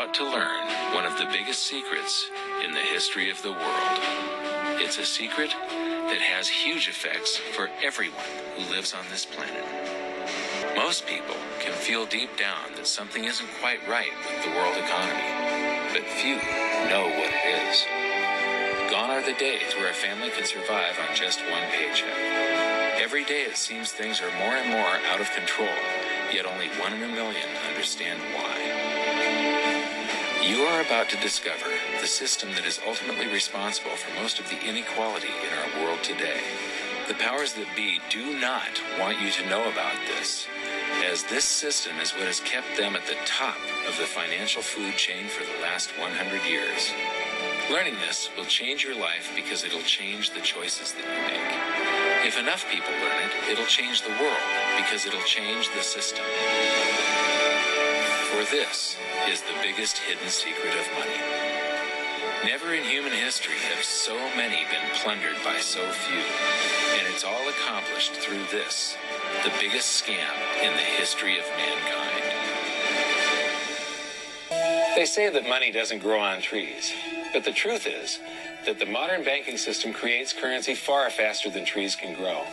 about to learn one of the biggest secrets in the history of the world. It's a secret that has huge effects for everyone who lives on this planet. Most people can feel deep down that something isn't quite right with the world economy, but few know what it is. Gone are the days where a family can survive on just one paycheck. Every day it seems things are more and more out of control, yet only 1 in a million understand why. You are about to discover the system that is ultimately responsible for most of the inequality in our world today. The powers that be do not want you to know about this, as this system is what has kept them at the top of the financial food chain for the last 100 years. Learning this will change your life because it'll change the choices that you make. If enough people learn it, it'll change the world because it'll change the system. For this is the biggest hidden secret of money. Never in human history have so many been plundered by so few, and it's all accomplished through this, the biggest scam in the history of mankind. They say that money doesn't grow on trees, but the truth is that the modern banking system creates currency far faster than trees can grow.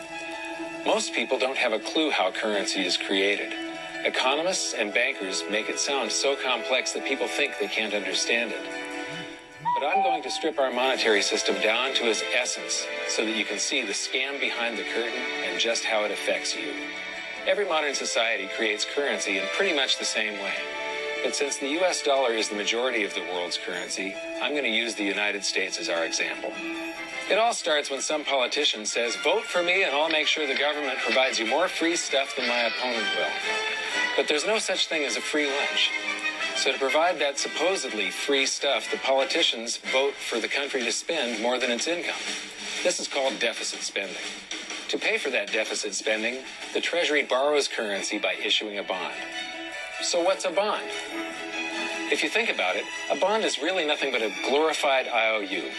Most people don't have a clue how currency is created. Economists and bankers make it sound so complex that people think they can't understand it. But I'm going to strip our monetary system down to its essence so that you can see the scam behind the curtain and just how it affects you. Every modern society creates currency in pretty much the same way. But since the US dollar is the majority of the world's currency, I'm going to use the United States as our example. It all starts when some politician says, "Vote for me and I'll make sure the government provides you more free stuff than my opponent will." But there's no such thing as a free lunch. So to provide that supposedly free stuff, the politicians vote for the country to spend more than its income. This is called deficit spending. To pay for that deficit spending, the Treasury borrows currency by issuing a bond. So what's a bond? If you think about it, a bond is really nothing but a glorified IOU.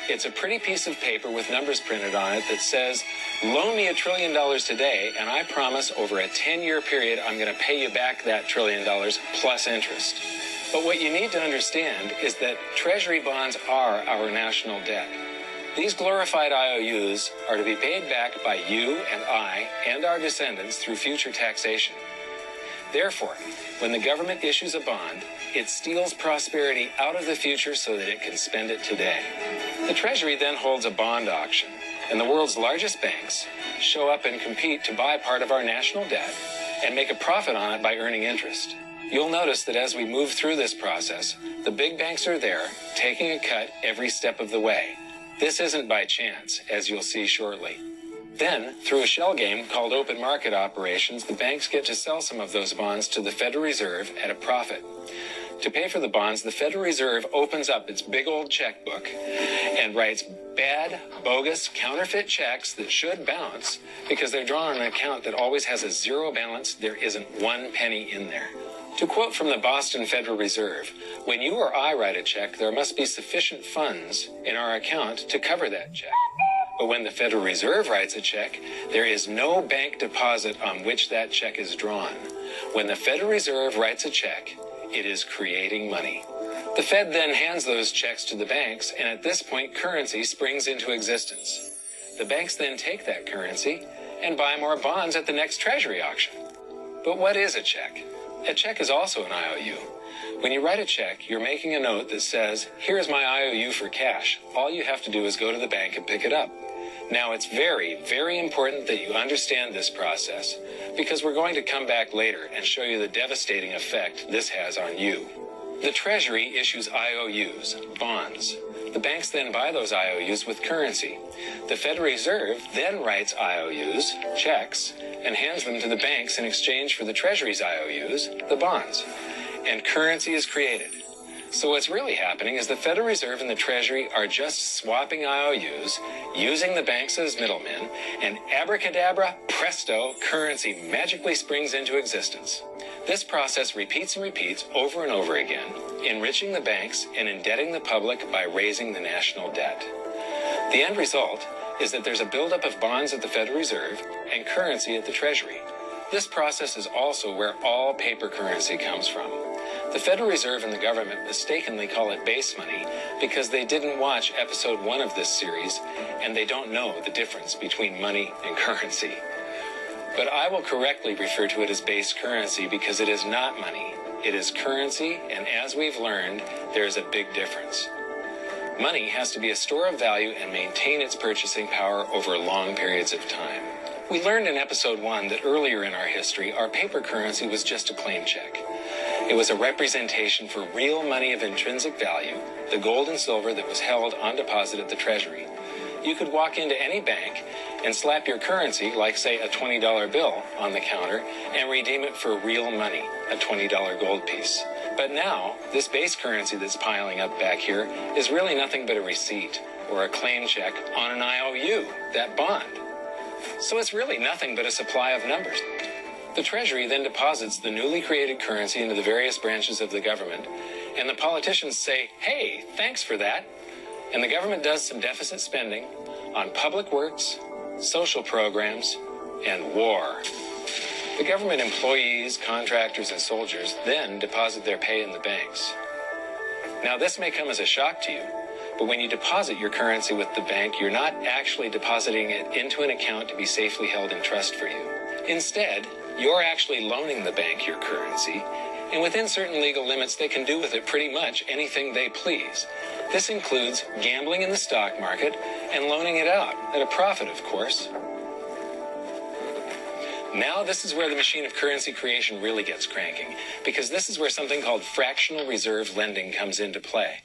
It's a pretty piece of paper with numbers printed on it that says, "Loan me $1 trillion today, and I promise over a 10-year period I'm going to pay you back that $1 trillion plus interest." But what you need to understand is that Treasury bonds are our national debt. These glorified IOUs are to be paid back by you and I and our descendants through future taxation. Therefore, when the government issues a bond, it steals prosperity out of the future so that it can spend it today. The Treasury then holds a bond auction, and the world's largest banks show up and compete to buy part of our national debt and make a profit on it by earning interest. You'll notice that as we move through this process, the big banks are there, taking a cut every step of the way. This isn't by chance, as you'll see shortly. Then, through a shell game called open market operations, the banks get to sell some of those bonds to the Federal Reserve at a profit. To pay for the bonds, the Federal Reserve opens up its big old checkbook and writes bad, bogus, counterfeit checks that should bounce because they're drawn on an account that always has a zero balance. There isn't 1 penny in there. To quote from the Boston Federal Reserve, "When you or I write a check, there must be sufficient funds in our account to cover that check. But when the Federal Reserve writes a check, there is no bank deposit on which that check is drawn. When the Federal Reserve writes a check, it is creating money." The Fed then hands those checks to the banks, and at this point, currency springs into existence. The banks then take that currency and buy more bonds at the next Treasury auction. But what is a check? A check is also an IOU. When you write a check, you're making a note that says, "Here's my IOU for cash. All you have to do is go to the bank and pick it up." Now, it's very, very important that you understand this process because we're going to come back later and show you the devastating effect this has on you. The Treasury issues IOUs, bonds. The banks then buy those IOUs with currency. The Federal Reserve then writes IOUs, checks, and hands them to the banks in exchange for the Treasury's IOUs, the bonds. And currency is created. So what's really happening is the Federal Reserve and the Treasury are just swapping IOUs, using the banks as middlemen, and abracadabra, presto, currency magically springs into existence. This process repeats and repeats over and over again, enriching the banks and indebting the public by raising the national debt. The end result is that there's a buildup of bonds at the Federal Reserve and currency at the Treasury. This process is also where all paper currency comes from. The Federal Reserve and the government mistakenly call it base money because they didn't watch episode 1 of this series and they don't know the difference between money and currency. But I will correctly refer to it as base currency because it is not money. It is currency, and as we've learned, there is a big difference. Money has to be a store of value and maintain its purchasing power over long periods of time. We learned in episode 1 that earlier in our history, our paper currency was just a claim check. It was a representation for real money of intrinsic value, the gold and silver that was held on deposit at the Treasury. You could walk into any bank and slap your currency, like say a $20 bill, on the counter and redeem it for real money, a $20 gold piece. But now, this base currency that's piling up back here is really nothing but a receipt or a claim check on an IOU, that bond. So it's really nothing but a supply of numbers. The Treasury then deposits the newly created currency into the various branches of the government, and the politicians say, hey, thanks for that. And the government does some deficit spending on public works, social programs, and war. The government employees, contractors, and soldiers then deposit their pay in the banks. Now, this may come as a shock to you, but when you deposit your currency with the bank, you're not actually depositing it into an account to be safely held in trust for you. Instead, you're actually loaning the bank your currency, and within certain legal limits, they can do with it pretty much anything they please. This includes gambling in the stock market and loaning it out, at a profit, of course. Now this is where the machine of currency creation really gets cranking, because this is where something called fractional reserve lending comes into play.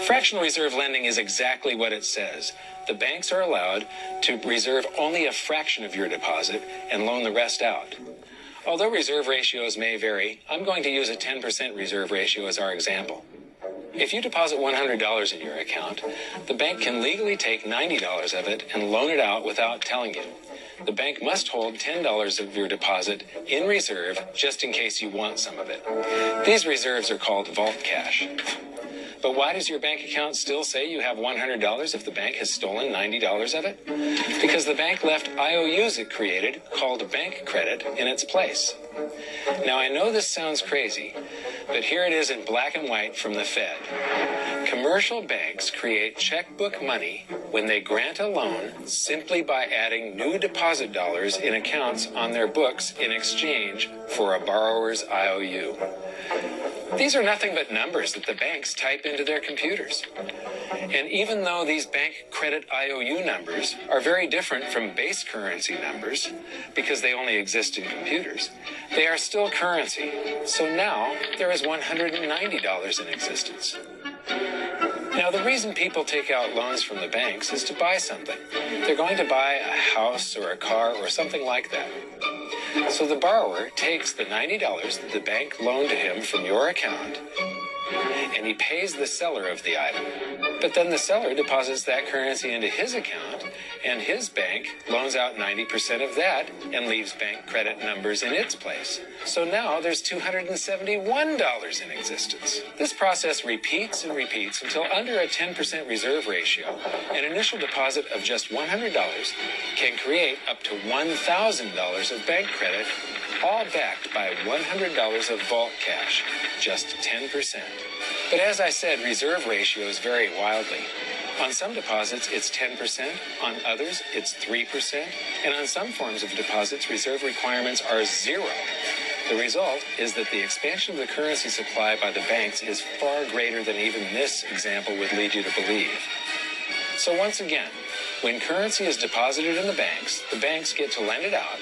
Fractional reserve lending is exactly what it says. The banks are allowed to reserve only a fraction of your deposit and loan the rest out. Although reserve ratios may vary, I'm going to use a 10% reserve ratio as our example. If you deposit $100 in your account, the bank can legally take $90 of it and loan it out without telling you. The bank must hold $10 of your deposit in reserve just in case you want some of it. These reserves are called vault cash. But why does your bank account still say you have $100 if the bank has stolen $90 of it? Because the bank left IOUs it created, called bank credit, in its place. Now, I know this sounds crazy, but here it is in black and white from the Fed. Commercial banks create checkbook money when they grant a loan simply by adding new deposit dollars in accounts on their books in exchange for a borrower's IOU. These are nothing but numbers that the banks type into their computers. And even though these bank credit IOU numbers are very different from base currency numbers, because they only exist in computers, they are still currency. So now there is $190 in existence. Now, the reason people take out loans from the banks is to buy something. They're going to buy a house or a car or something like that. So the borrower takes the $90 that the bank loaned to him from your account, and he pays the seller of the item. But then the seller deposits that currency into his account, and his bank loans out 90% of that and leaves bank credit numbers in its place. So now there's $271 in existence. This process repeats and repeats until under a 10% reserve ratio, an initial deposit of just $100 can create up to $1,000 of bank credit, all backed by $100 of vault cash, just 10%. But as I said, reserve ratios vary wildly. On some deposits, it's 10%, on others, it's 3%, and on some forms of deposits, reserve requirements are 0. The result is that the expansion of the currency supply by the banks is far greater than even this example would lead you to believe. So once again, when currency is deposited in the banks get to lend it out,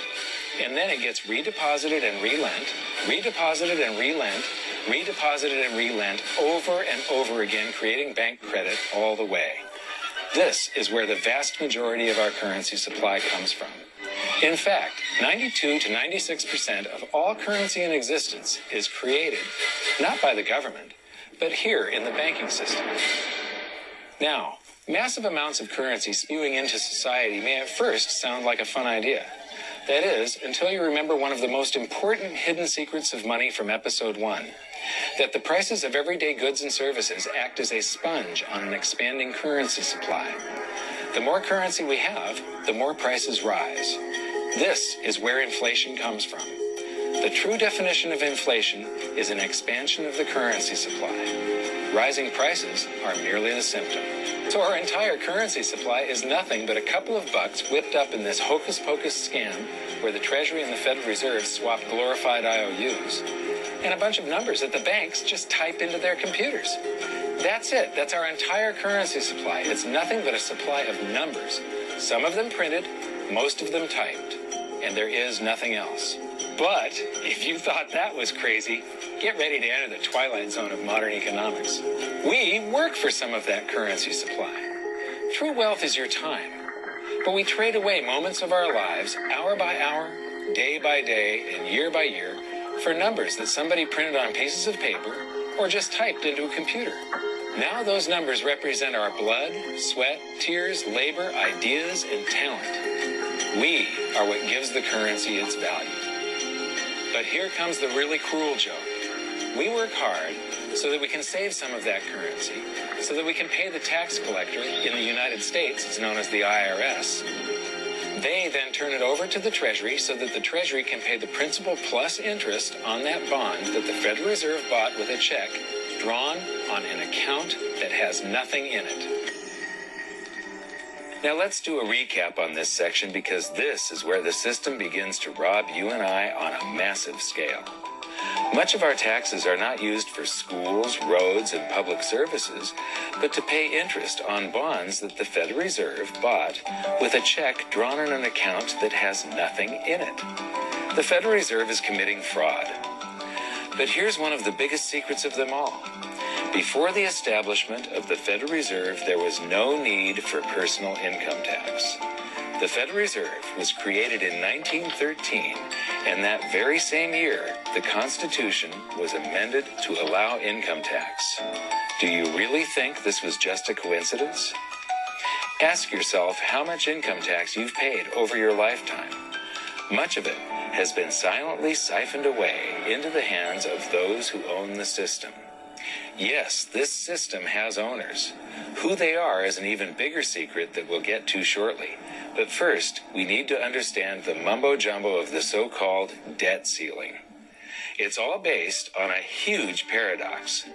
and then it gets redeposited and relent, redeposited and relent, redeposited and relent over and over again, creating bank credit all the way. This is where the vast majority of our currency supply comes from. In fact, 92 to 96% of all currency in existence is created not by the government, but here in the banking system. Now, massive amounts of currency spewing into society may at first sound like a fun idea. That is, until you remember one of the most important hidden secrets of money from episode 1, that the prices of everyday goods and services act as a sponge on an expanding currency supply. The more currency we have, the more prices rise. This is where inflation comes from. The true definition of inflation is an expansion of the currency supply. Rising prices are merely the symptom. So our entire currency supply is nothing but a couple of bucks whipped up in this hocus-pocus scam where the Treasury and the Federal Reserve swap glorified IOUs and a bunch of numbers that the banks just type into their computers. That's it. That's our entire currency supply. It's nothing but a supply of numbers. Some of them printed, most of them typed, and there is nothing else. But if you thought that was crazy, get ready to enter the twilight zone of modern economics. We work for some of that currency supply. True wealth is your time, but we trade away moments of our lives, hour by hour, day by day, and year by year, for numbers that somebody printed on pieces of paper or just typed into a computer. Now those numbers represent our blood, sweat, tears, labor, ideas, and talent. We are what gives the currency its value. But here comes the really cruel joke. We work hard so that we can save some of that currency, so that we can pay the tax collector in the United States, it's known as the IRS. They then turn it over to the Treasury so that the Treasury can pay the principal plus interest on that bond that the Federal Reserve bought with a check drawn on an account that has nothing in it. Now let's do a recap on this section because this is where the system begins to rob you and I on a massive scale. Much of our taxes are not used for schools, roads, and public services, but to pay interest on bonds that the Federal Reserve bought with a check drawn on an account that has nothing in it. The Federal Reserve is committing fraud. But here's one of the biggest secrets of them all. Before the establishment of the Federal Reserve, there was no need for personal income tax. The Federal Reserve was created in 1913, and that very same year, the Constitution was amended to allow income tax. Do you really think this was just a coincidence? Ask yourself how much income tax you've paid over your lifetime. Much of it has been silently siphoned away into the hands of those who own the system. Yes, this system has owners. Who they are is an even bigger secret that we'll get to shortly. But first, we need to understand the mumbo-jumbo of the so-called debt ceiling. It's all based on a huge paradox.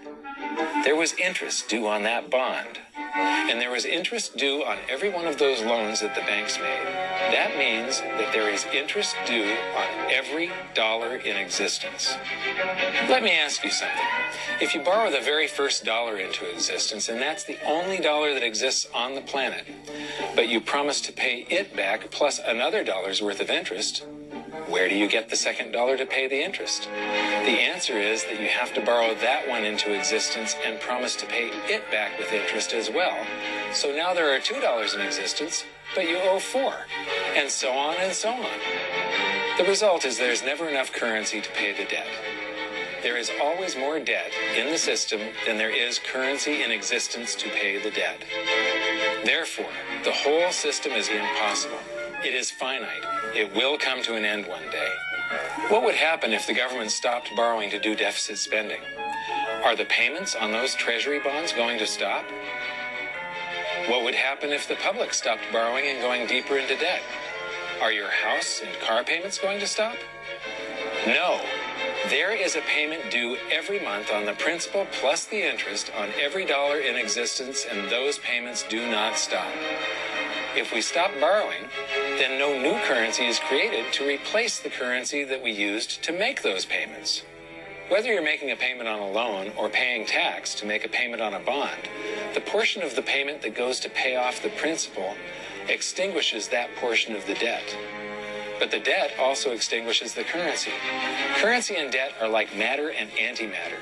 There was interest due on that bond, and there was interest due on every one of those loans that the banks made. That means that there is interest due on every dollar in existence. Let me ask you something. If you borrow the very first dollar into existence, and that's the only dollar that exists on the planet, but you promise to pay it back plus another dollar's worth of interest, where do you get the second dollar to pay the interest? The answer is that you have to borrow that one into existence and promise to pay it back with interest as well. So now there are $2 in existence, but you owe $4, and so on and so on. The result is there's never enough currency to pay the debt. There is always more debt in the system than there is currency in existence to pay the debt. Therefore, the whole system is impossible. It is finite. It will come to an end one day. What would happen if the government stopped borrowing to do deficit spending? Are the payments on those treasury bonds going to stop? What would happen if the public stopped borrowing and going deeper into debt? Are your house and car payments going to stop? No. There is a payment due every month on the principal plus the interest on every dollar in existence, and those payments do not stop. If we stop borrowing, then no new currency is created to replace the currency that we used to make those payments. Whether you're making a payment on a loan or paying tax to make a payment on a bond, the portion of the payment that goes to pay off the principal extinguishes that portion of the debt. But the debt also extinguishes the currency. Currency and debt are like matter and antimatter.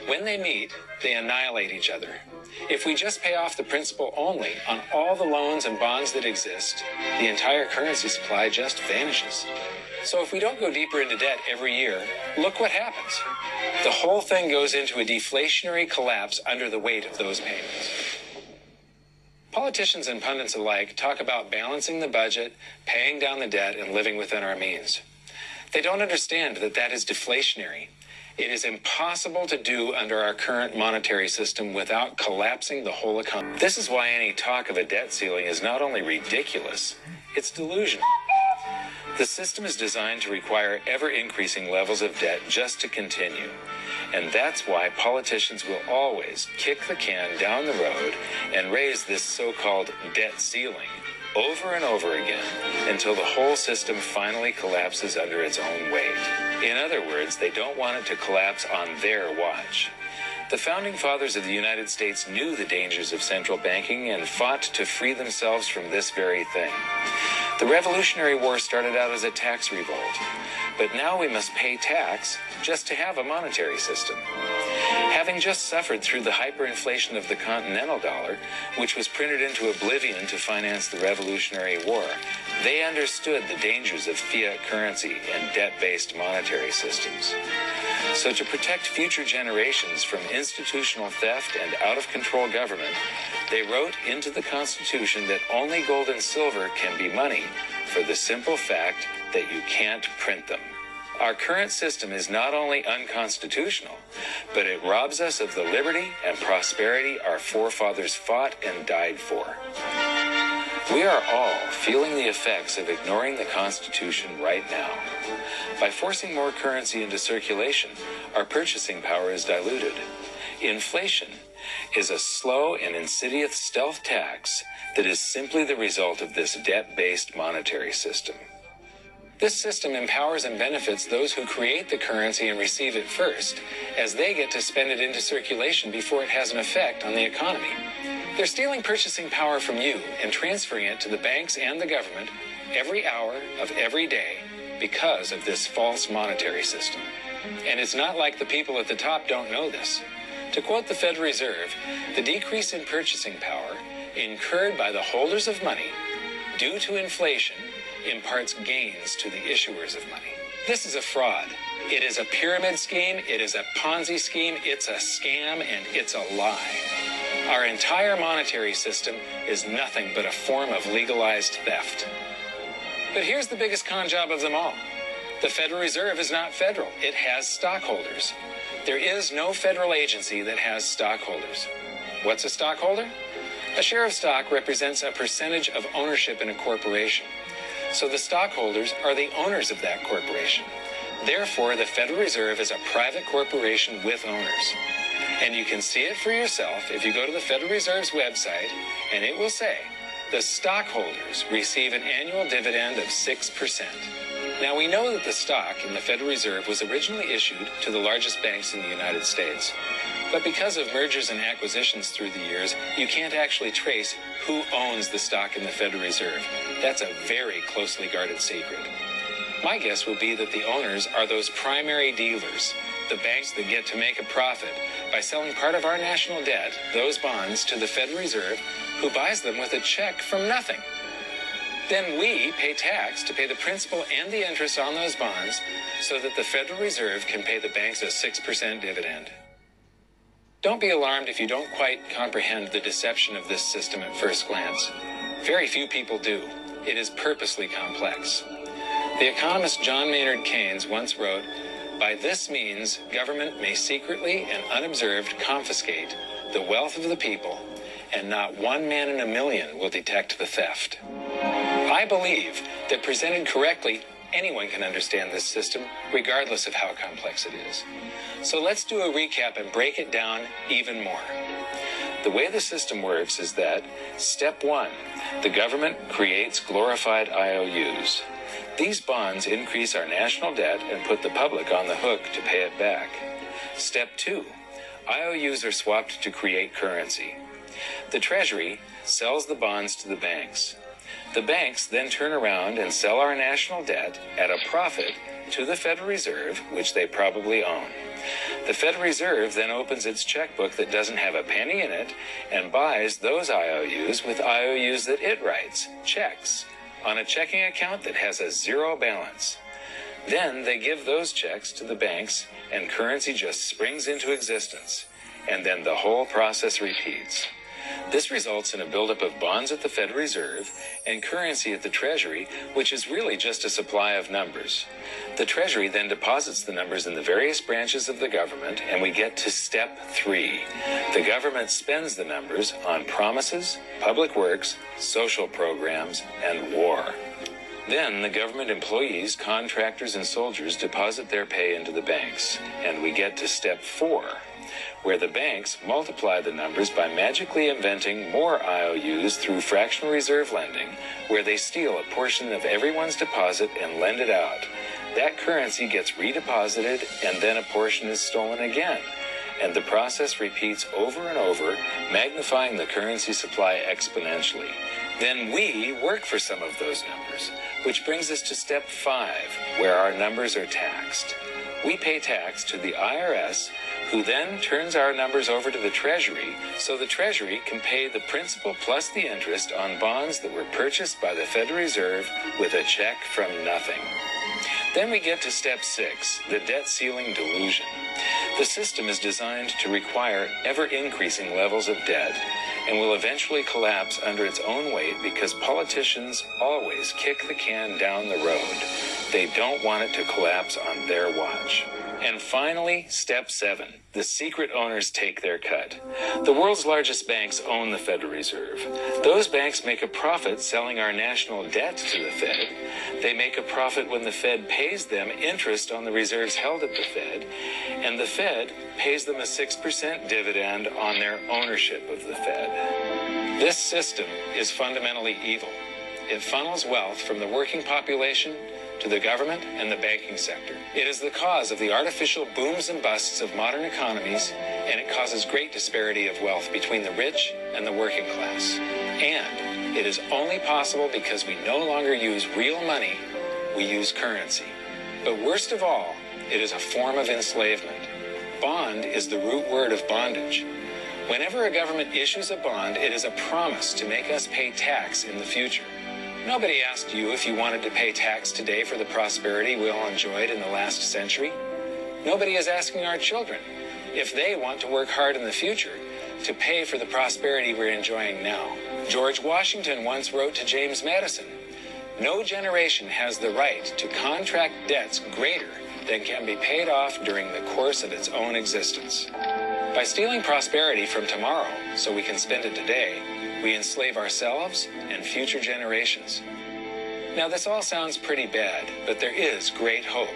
When they meet, they annihilate each other. If we just pay off the principal only on all the loans and bonds that exist, the entire currency supply just vanishes. So if we don't go deeper into debt every year, look what happens. The whole thing goes into a deflationary collapse under the weight of those payments. Politicians and pundits alike talk about balancing the budget, paying down the debt, and living within our means. They don't understand that that is deflationary. It is impossible to do under our current monetary system without collapsing the whole economy. This is why any talk of a debt ceiling is not only ridiculous, it's delusional. The system is designed to require ever-increasing levels of debt just to continue. And that's why politicians will always kick the can down the road and raise this so-called debt ceiling over and over again until the whole system finally collapses under its own weight. In other words, they don't want it to collapse on their watch. The Founding Fathers of the United States knew the dangers of central banking and fought to free themselves from this very thing. The Revolutionary War started out as a tax revolt, but now we must pay tax just to have a monetary system. Having just suffered through the hyperinflation of the continental dollar, which was printed into oblivion to finance the Revolutionary War, they understood the dangers of fiat currency and debt-based monetary systems. So to protect future generations from institutional theft and out-of-control government, they wrote into the Constitution that only gold and silver can be money for the simple fact that you can't print them. Our current system is not only unconstitutional, but it robs us of the liberty and prosperity our forefathers fought and died for. We are all feeling the effects of ignoring the Constitution right now. By forcing more currency into circulation, our purchasing power is diluted. Inflation is a slow and insidious stealth tax that is simply the result of this debt-based monetary system. This system empowers and benefits those who create the currency and receive it first, as they get to spend it into circulation before it has an effect on the economy. They're stealing purchasing power from you and transferring it to the banks and the government every hour of every day because of this false monetary system. And it's not like the people at the top don't know this. To quote the Federal Reserve, the decrease in purchasing power incurred by the holders of money due to inflation imparts gains to the issuers of money. This is a fraud. It is a pyramid scheme. It is a Ponzi scheme. It's a scam, and it's a lie. Our entire monetary system is nothing but a form of legalized theft. But here's the biggest con job of them all. The Federal Reserve is not federal. It has stockholders. There is no federal agency that has stockholders. What's a stockholder? A share of stock represents a percentage of ownership in a corporation. So the stockholders are the owners of that corporation. Therefore, the Federal Reserve is a private corporation with owners. And you can see it for yourself if you go to the Federal Reserve's website, and it will say, the stockholders receive an annual dividend of 6%. Now, we know that the stock in the Federal Reserve was originally issued to the largest banks in the United States. But because of mergers and acquisitions through the years, you can't actually trace who owns the stock in the Federal Reserve. That's a very closely guarded secret. My guess would be that the owners are those primary dealers, the banks that get to make a profit by selling part of our national debt, those bonds, to the Federal Reserve, who buys them with a check from nothing. Then we pay tax to pay the principal and the interest on those bonds so that the Federal Reserve can pay the banks a 6% dividend. Don't be alarmed if you don't quite comprehend the deception of this system at first glance. Very few people do. It is purposely complex. The economist John Maynard Keynes once wrote, "By this means, government may secretly and unobserved confiscate the wealth of the people, and not one man in a million will detect the theft." I believe that presented correctly, anyone can understand this system, regardless of how complex it is. So let's do a recap and break it down even more. The way the system works is that, step one, the government creates glorified IOUs. These bonds increase our national debt and put the public on the hook to pay it back. Step two, IOUs are swapped to create currency. The Treasury sells the bonds to the banks. The banks then turn around and sell our national debt at a profit to the Federal Reserve, which they probably own. The Federal Reserve then opens its checkbook that doesn't have a penny in it and buys those IOUs with IOUs that it writes, checks, on a checking account that has a zero balance. Then they give those checks to the banks and currency just springs into existence. And then the whole process repeats. This results in a buildup of bonds at the Federal Reserve and currency at the Treasury, which is really just a supply of numbers. The Treasury then deposits the numbers in the various branches of the government, and we get to step three. The government spends the numbers on promises, public works, social programs, and war. Then the government employees, contractors, and soldiers deposit their pay into the banks, and we get to step 4, where the banks multiply the numbers by magically inventing more IOUs through fractional reserve lending, where they steal a portion of everyone's deposit and lend it out. That currency gets redeposited, and then a portion is stolen again. And the process repeats over and over, magnifying the currency supply exponentially. Then we work for some of those numbers, which brings us to step 5, where our numbers are taxed. We pay tax to the IRS, who then turns our numbers over to the Treasury, so the Treasury can pay the principal plus the interest on bonds that were purchased by the Federal Reserve with a check from nothing. Then we get to step 6, the debt ceiling delusion. The system is designed to require ever-increasing levels of debt and will eventually collapse under its own weight because politicians always kick the can down the road. They don't want it to collapse on their watch. And finally, step 7, the secret owners take their cut. The world's largest banks own the Federal Reserve. Those banks make a profit selling our national debt to the Fed. They make a profit when the Fed pays them interest on the reserves held at the Fed, and the Fed pays them a 6% dividend on their ownership of the Fed. This system is fundamentally evil. It funnels wealth from the working population to the government and the banking sector. It is the cause of the artificial booms and busts of modern economies, and it causes great disparity of wealth between the rich and the working class. And it is only possible because we no longer use real money, we use currency. But worst of all, it is a form of enslavement. Bond is the root word of bondage. Whenever a government issues a bond, it is a promise to make us pay tax in the future. Nobody asked you if you wanted to pay tax today for the prosperity we all enjoyed in the last century. Nobody is asking our children if they want to work hard in the future to pay for the prosperity we're enjoying now. George Washington once wrote to James Madison, "No generation has the right to contract debts greater than can be paid off during the course of its own existence." By stealing prosperity from tomorrow so we can spend it today, we enslave ourselves and future generations. Now, this all sounds pretty bad, but there is great hope,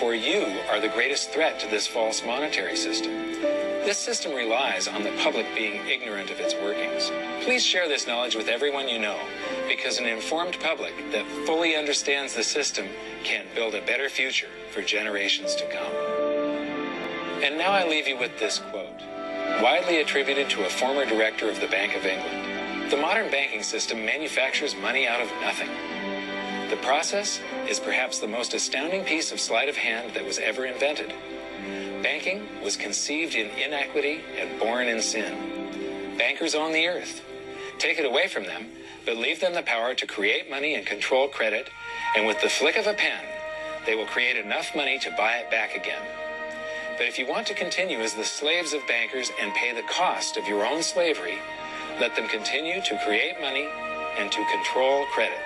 for you are the greatest threat to this false monetary system. This system relies on the public being ignorant of its workings. Please share this knowledge with everyone you know, because an informed public that fully understands the system can build a better future for generations to come. And now I leave you with this quote, widely attributed to a former director of the Bank of England. The modern banking system manufactures money out of nothing. The process is perhaps the most astounding piece of sleight of hand that was ever invented. Banking was conceived in inequity and born in sin. Bankers own the earth. Take it away from them, but leave them the power to create money and control credit, and with the flick of a pen, they will create enough money to buy it back again. But if you want to continue as the slaves of bankers and pay the cost of your own slavery, let them continue to create money and to control credit.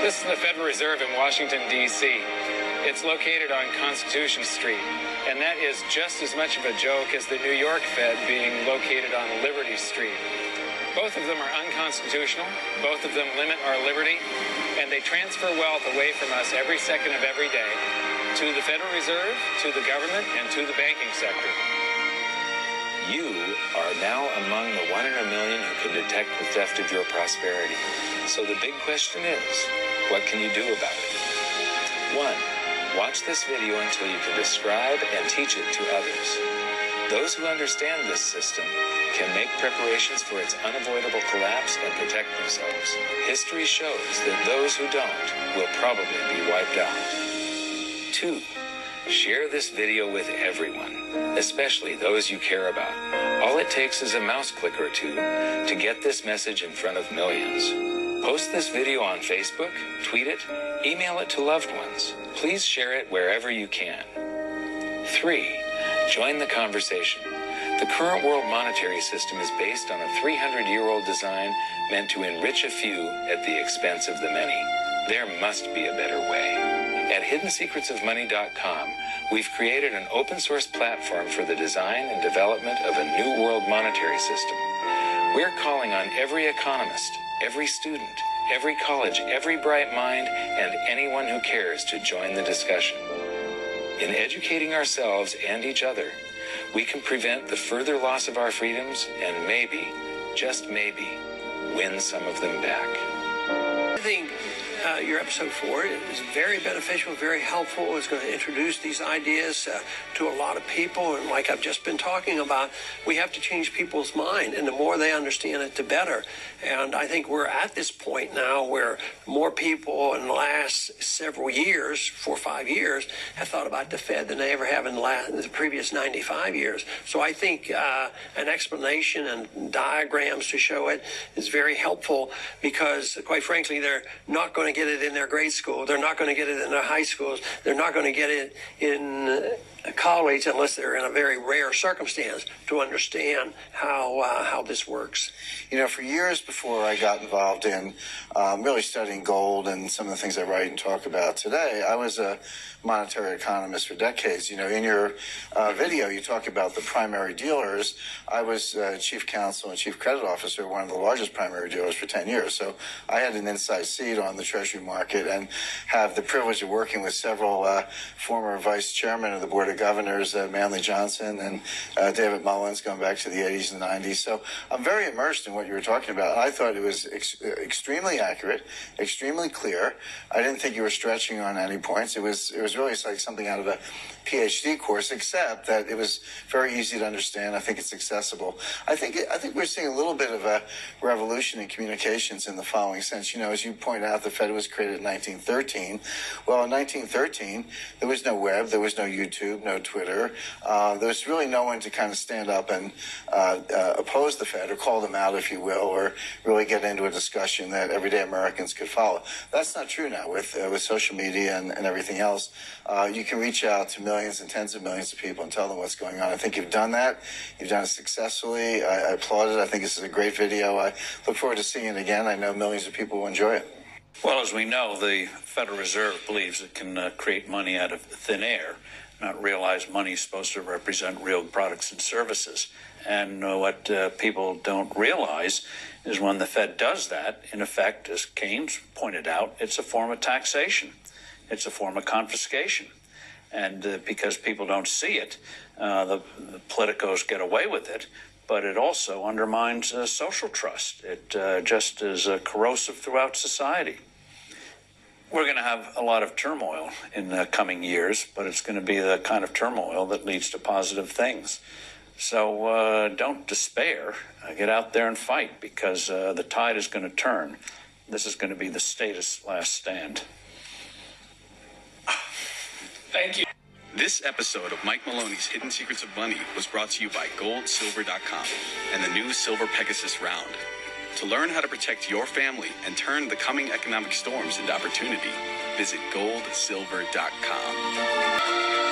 This is the Federal Reserve in Washington, D.C. It's located on Constitution Street, and that is just as much of a joke as the New York Fed being located on Liberty Street. Both of them are unconstitutional, both of them limit our liberty, and they transfer wealth away from us every second of every day to the Federal Reserve, to the government, and to the banking sector. You are now among the 1 in a million who can detect the theft of your prosperity. So the big question is, what can you do about it? 1. Watch this video until you can describe and teach it to others. Those who understand this system can make preparations for its unavoidable collapse and protect themselves. History shows that those who don't will probably be wiped out. 2. Share this video with everyone, especially those you care about. All it takes is a mouse click or two to get this message in front of millions. Post this video on Facebook, tweet it, email it to loved ones. Please share it wherever you can. 3. Join the conversation. The current world monetary system is based on a 300-year-old design meant to enrich a few at the expense of the many. There must be a better way. At hiddensecretsofmoney.com, we've created an open-source platform for the design and development of a new world monetary system. We're calling on every economist, every student, every college, every bright mind, and anyone who cares to join the discussion. In educating ourselves and each other, we can prevent the further loss of our freedoms and maybe, just maybe, win some of them back. I think your episode 4 is very beneficial, very helpful. It's going to introduce these ideas to a lot of people. And like I've just been talking about, we have to change people's mind. And the more they understand it, the better. And I think we're at this point now where more people in the last several years, 4 or 5 years, have thought about the Fed than they ever have in the previous 95 years. So I think an explanation and diagrams to show it is very helpful because, quite frankly, they're not going to get it in their grade school. They're not going to get it in their high schools. They're not going to get it in college unless they're in a very rare circumstance to understand how this works. You know, for years before I got involved in really studying gold and some of the things I write and talk about today, I was a monetary economist for decades. You know, in your video, you talk about the primary dealers. I was chief counsel and chief credit officer of one of the largest primary dealers for 10 years. So I had an inside seat on the Treasury market and have the privilege of working with several former vice chairmen of the Board of Governors, Manley Johnson and David Mullins, going back to the 80s and 90s. So I'm very immersed in what you were talking about. I thought it was extremely accurate, extremely clear. I didn't think you were stretching on any points. It was really like something out of a PhD course, except that it was very easy to understand. I think it's accessible. I think we're seeing a little bit of a revolution in communications in the following sense. You know, as you point out, the Fed was created in 1913. Well, in 1913, there was no web, there was no YouTube, no Twitter. There was really no one to kind of stand up and oppose the Fed or call them out, if you will, or really get into a discussion that everyday Americans could follow. That's not true now with social media and everything else. You can reach out to millions and tens of millions of people and tell them what's going on. I think you've done that. You've done it successfully. I applaud it. I think this is a great video. I look forward to seeing it again. I know millions of people will enjoy it. Well, as we know, the Federal Reserve believes it can create money out of thin air, not realize money is supposed to represent real products and services. And what people don't realize is when the Fed does that, in effect, as Keynes pointed out, it's a form of taxation. It's a form of confiscation. And because people don't see it, the politicos get away with it, but it also undermines social trust. It just is corrosive throughout society. We're going to have a lot of turmoil in the coming years, but it's going to be the kind of turmoil that leads to positive things. So don't despair. Get out there and fight, because the tide is going to turn. This is going to be the status last stand. Thank you. This episode of Mike Maloney's Hidden Secrets of Money was brought to you by goldsilver.com and the new Silver Pegasus Round. To learn how to protect your family and turn the coming economic storms into opportunity, visit goldsilver.com.